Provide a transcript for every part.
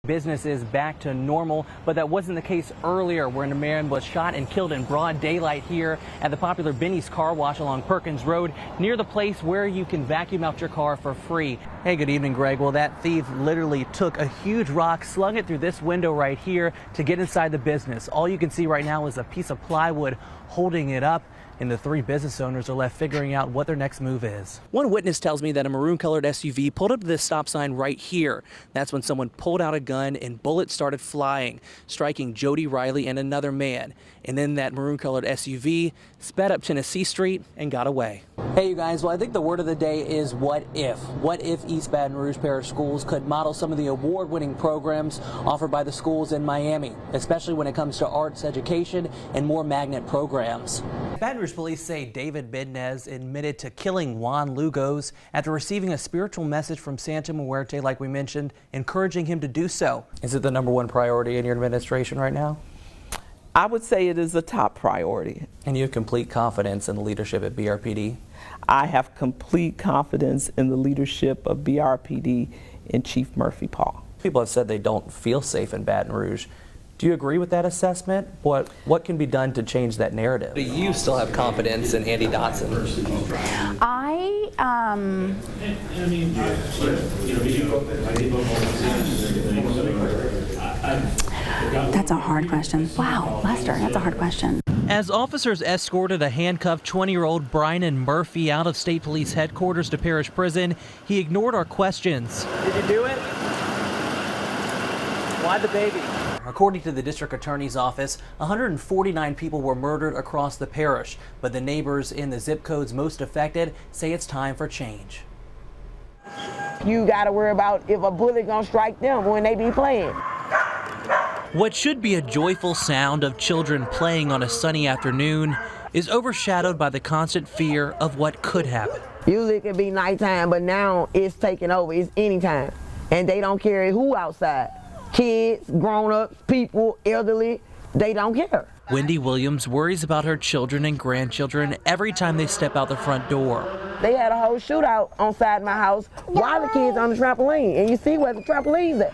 Business is back to normal, but that wasn't the case earlier when a man was shot and killed in broad daylight here at the popular Benny's Car Wash along Perkins Road, near the place where you can vacuum out your car for free. Hey, good evening, Greg. Well, that thief literally took a huge rock, slung it through this window right here to get inside the business. All you can see right now is a piece of plywood holding it up, and the three business owners are left figuring out what their next move is. One witness tells me that a maroon-colored SUV pulled up to this stop sign right here. That's when someone pulled out a gun and bullets started flying, striking Jody Riley and another man. And then that maroon-colored SUV sped up Tennessee Street and got away. Hey, you guys, well, I think the word of the day is what if. What if East Baton Rouge Parish Schools could model some of the award-winning programs offered by the schools in Miami, especially when it comes to arts education and more magnet programs. Baton Rouge police say David Bednez admitted to killing Juan Lugos after receiving a spiritual message from Santa Muerte, like we mentioned, encouraging him to do so. Is it the #1 priority in your administration right now? I would say it is a top priority. And you have complete confidence in the leadership at BRPD? I have complete confidence in the leadership of BRPD and Chief Murphy Paul. People have said they don't feel safe in Baton Rouge. Do you agree with that assessment? What can be done to change that narrative? Do you still have confidence in Andy Dotson? That's a hard question. Wow, Lester, that's a hard question. As officers escorted a handcuffed 20-year-old Brian Murphy out of State Police headquarters to Parish Prison, he ignored our questions. Did you do it? Why the baby? According to the district attorney's office, 149 people were murdered across the parish, but the neighbors in the zip codes most affected say it's time for change. You gotta worry about if a bullet gonna strike them when they be playing. What should be a joyful sound of children playing on a sunny afternoon is overshadowed by the constant fear of what could happen. Usually it can be nighttime, but now it's taking over. It's anytime. And they don't care who outside. Kids, grown-ups, people, elderly, they don't care. Wendy Williams worries about her children and grandchildren every time they step out the front door. They had a whole shootout on side my house while the kids on the trampoline, and you see where the trampoline's at.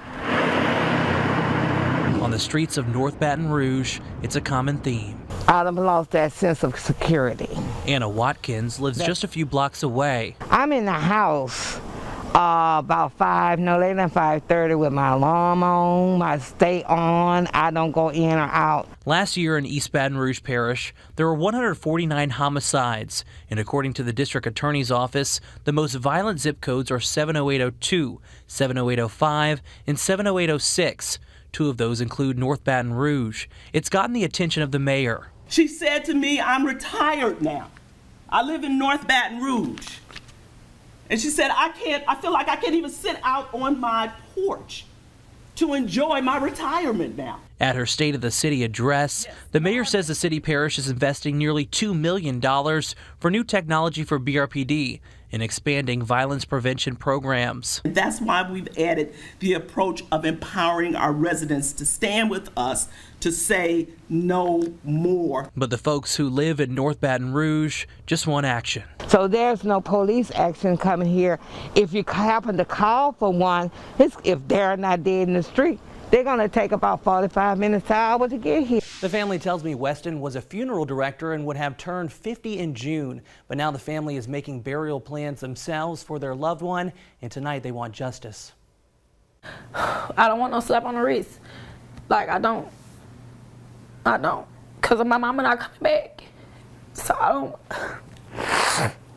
On the streets of North Baton Rouge, it's a common theme. I've lost that sense of security. Anna Watkins lives just a few blocks away. I'm in the house about 5:30 with my alarm on, my stay on. I don't go in or out. Last year in East Baton Rouge Parish, there were 149 homicides, and according to the district attorney's office, the most violent zip codes are 70802, 70805, and 70806. Two of those include North Baton Rouge. It's gotten the attention of the mayor. She said to me, I'm retired now. I live in North Baton Rouge. And she said, I feel like I can't even sit out on my porch to enjoy my retirement now. At her State of the City address, the mayor says the city parish is investing nearly $2 million for new technology for BRPD and expanding violence prevention programs. That's why we've added the approach of empowering our residents to stand with us to say no more. But the folks who live in North Baton Rouge just want action. So there's no police action coming here. If you happen to call for one, if they're not dead in the street, they're going to take about 45 minutes to an hour to get here. The family tells me Weston was a funeral director and would have turned 50 in June. But now the family is making burial plans themselves for their loved one, and tonight they want justice. I don't want no slap on the wrist. Like, I don't. Because my mama not coming back. So I don't.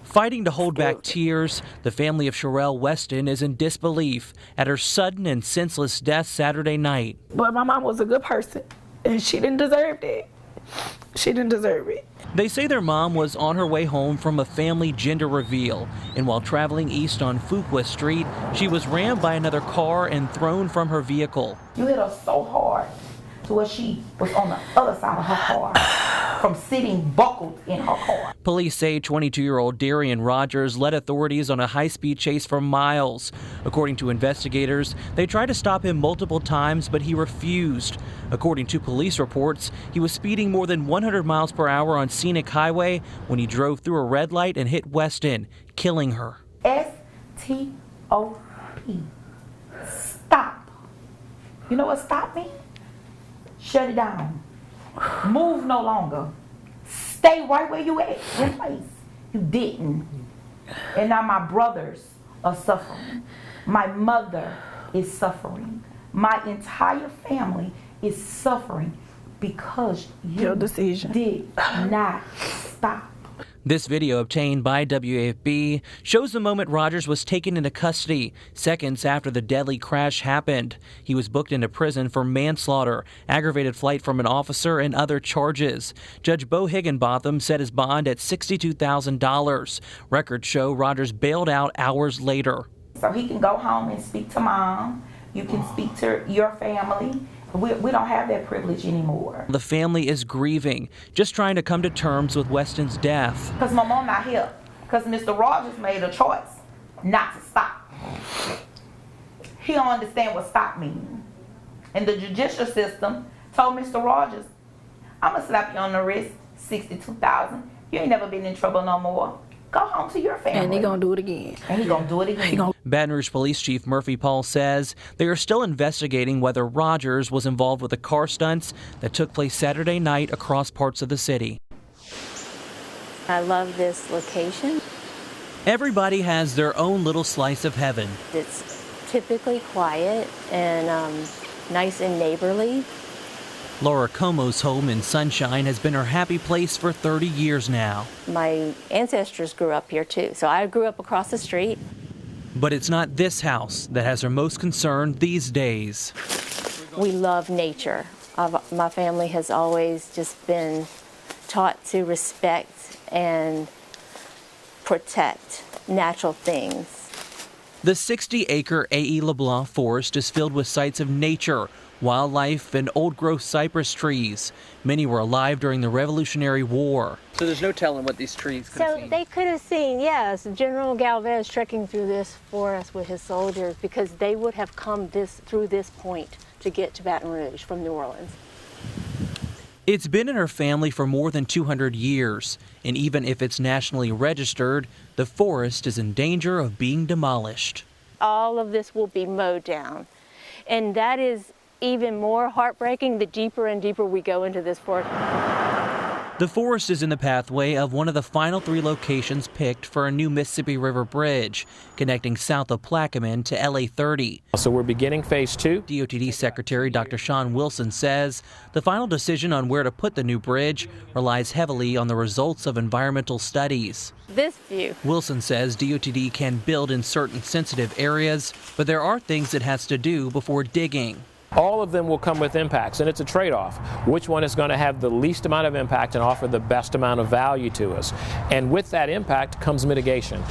Fighting to hold back tears, the family of Sherelle Weston is in disbelief at her sudden and senseless death Saturday night. But my mom was a good person, and she didn't deserve that. She didn't deserve it. They say their mom was on her way home from a family gender reveal, and while traveling east on Fuqua Street, she was rammed by another car and thrown from her vehicle. You hit her so hard to where she was on the other side of her car from sitting buckled in her car. Police say 22-year-old Darian Rogers led authorities on a high-speed chase for miles. According to investigators, they tried to stop him multiple times, but he refused. According to police reports, he was speeding more than 100 miles per hour on Scenic Highway when he drove through a red light and hit Weston, killing her. S-T-O-P. Stop. You know what stopped me? Shut it down. Move no longer. Stay right where you at, in place. You didn't. And now my brothers are suffering. My mother is suffering. My entire family is suffering because your decision did not stop. This video obtained by WAFB shows the moment Rogers was taken into custody seconds after the deadly crash happened. He was booked into prison for manslaughter, aggravated flight from an officer, and other charges. Judge Bo Higginbotham set his bond at $62,000. Records show Rogers bailed out hours later. So he can go home and speak to mom. You can speak to your family. We don't have that privilege anymore. The family is grieving, just trying to come to terms with Weston's death. Because my mom not here. Because Mr. Rogers made a choice not to stop. He don't understand what stop means. And the judicial system told Mr. Rogers, I'm going to slap you on the wrist, $62,000. You ain't never been in trouble no more. Go home to your family. And he gonna do it again. And he gonna do it again. Baton Rouge Police Chief Murphy Paul says they are still investigating whether Rogers was involved with the car stunts that took place Saturday night across parts of the city. I love this location. Everybody has their own little slice of heaven. It's typically quiet and nice and neighborly. Laura Como's home in Sunshine has been her happy place for 30 years now. My ancestors grew up here too, so I grew up across the street. But it's not this house that has her most concern these days. We love nature. My family has always just been taught to respect and protect natural things. The 60-acre A.E. LeBlanc forest is filled with sights of nature, wildlife, and old-growth cypress trees. Many were alive during the Revolutionary War. So there's no telling what these trees could have seen. They could have seen, yes, General Galvez trekking through this forest with his soldiers because they would have come through this point to get to Baton Rouge from New Orleans. It's been in her family for more than 200 years, and even if it's nationally registered, the forest is in danger of being demolished. All of this will be mowed down, and that is even more heartbreaking the deeper and deeper we go into this forest. The forest is in the pathway of one of the final 3 locations picked for a new Mississippi River bridge connecting south of Plaquemine to LA 30. So we're beginning phase 2. DOTD Secretary Dr. Sean Wilson says the final decision on where to put the new bridge relies heavily on the results of environmental studies. This view. Wilson says DOTD can build in certain sensitive areas, but there are things it has to do before digging. All of them will come with impacts, and it's a trade-off. Which one is going to have the least amount of impact and offer the best amount of value to us? And with that impact comes mitigation.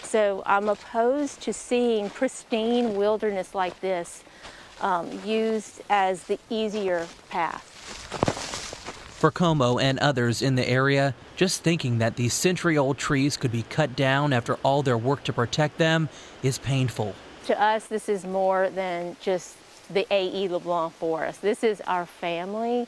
So I'm opposed to seeing pristine wilderness like this used as the easier path. For Como and others in the area, just thinking that these century-old trees could be cut down after all their work to protect them is painful. To us, this is more than just the A.E. LeBlanc forest. This is our family.